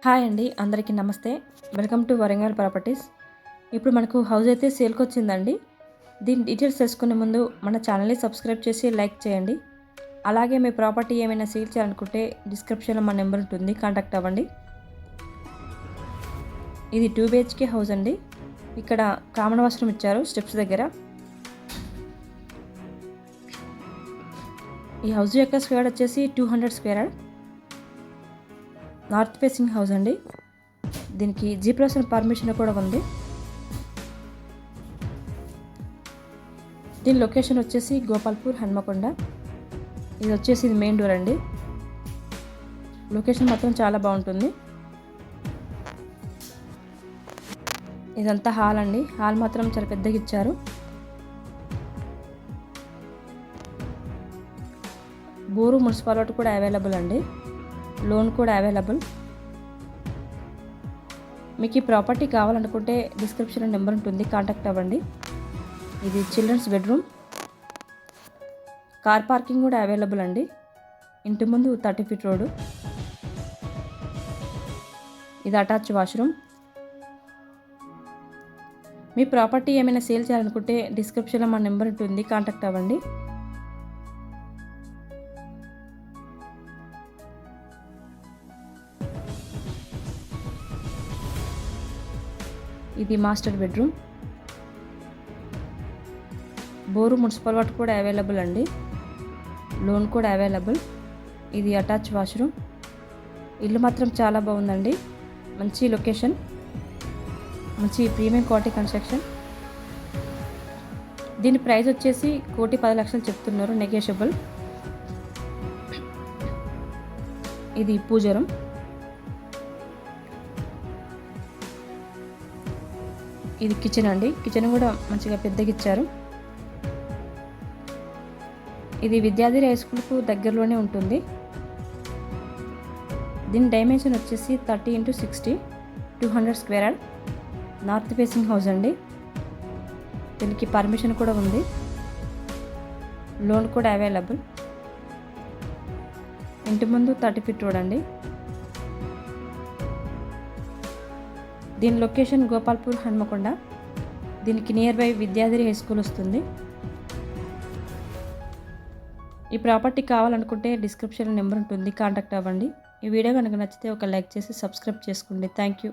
Hi అండి, అందరికీ నమస్తే. Welcome to Warangal properties. ఇప్పుడు మనకు హౌస్ అయితే సేల్కి వచ్చిందండి. దీని డీటెయిల్స్ తెలుసుకునే ముందు మన ఛానల్ని సబ్స్క్రైబ్ చేసి లైక్ చేయండి. అలాగే మీ ప్రాపర్టీ ఏమైనా సేల్ చేయాలనుకుంటే డిస్క్రిప్షన్లో మా నెంబర్ ఉంటుంది, కాంటాక్ట్ అవ్వండి. ఇది 2 BHK హౌస్ అండి. ఇక్కడ కామన్ వాష్రూమ్ ఇచ్చారు స్టెప్స్ దగ్గర. ఈ హౌస్ యొక్క స్క్వేర్ వచ్చేసి 200 స్క్వేర్. నార్త్ ఫేసింగ్ హౌస్ అండి. దీనికి G+ పర్మిషన్ కూడా ఉంది. దీని లొకేషన్ వచ్చేసి గోపాల్పూర్, హన్మకొండ. ఇది వచ్చేసి మెయిన్ డోర్ అండి. లొకేషన్ మాత్రం చాలా బాగుంటుంది. ఇదంతా హాల్ అండి. హాల్ మాత్రం చాలా పెద్దగా ఇచ్చారు. బోరు మున్సిపల్ వాటర్ కూడా అవైలబుల్ అండి. లోన్ కూడా అవైలబుల్. మీకు ఈ ప్రాపర్టీ కావాలనుకుంటే డిస్క్రిప్షన్లో నెంబర్ ఉంటుంది, కాంటాక్ట్ అవ్వండి. ఇది చిల్డ్రన్స్ బెడ్రూమ్. కార్ పార్కింగ్ కూడా అవైలబుల్ అండి. ఇంటి ముందు 30 feet రోడ్డు. ఇది అటాచ్ వాష్రూమ్. మీ ప్రాపర్టీ ఏమైనా సేల్ చేయాలనుకుంటే డిస్క్రిప్షన్లో మా నెంబర్ ఉంటుంది, కాంటాక్ట్ అవ్వండి. ఇది master bedroom. Bore municipal water కూడా అవైలబుల్ అండి. లోన్ కూడా అవైలబుల్. ఇది అటాచ్ వాష్రూమ్. ఇల్లు మాత్రం చాలా బాగుందండి. మంచి లొకేషన్, మంచి ప్రీమియం క్వాలిటీ కన్స్ట్రక్షన్. దీని ప్రైస్ వచ్చేసి 1,10,00,000 చెప్తున్నారు, నెగోషియబుల్. ఇది పూజరం. ఇది కిచెన్ అండి. కిచెన్ కూడా మంచిగా పెద్దగా ఇచ్చారు. ఇది విద్యార్థి హై స్కూల్కు దగ్గరలోనే ఉంటుంది. దీని డైమెన్షన్ వచ్చేసి 30 x 60, 200 square. North facing house అండి. దీనికి పర్మిషన్ కూడా ఉంది. లోన్ కూడా అవైలబుల్. ఇంటి ముందు 30 feet రోడ్ అండి. దీని లొకేషన్ గోపాల్పూర్, హన్మకొండ. దీనికి నియర్ బై విద్యార్థి హై స్కూల్ వస్తుంది. ఈ ప్రాపర్టీ కావాలనుకుంటే డిస్క్రిప్షన్లో నెంబర్ ఉంటుంది, కాంటాక్ట్ అవ్వండి. ఈ వీడియో కనుక నచ్చితే ఒక లైక్ చేసి సబ్స్క్రైబ్ చేసుకోండి. Thank you.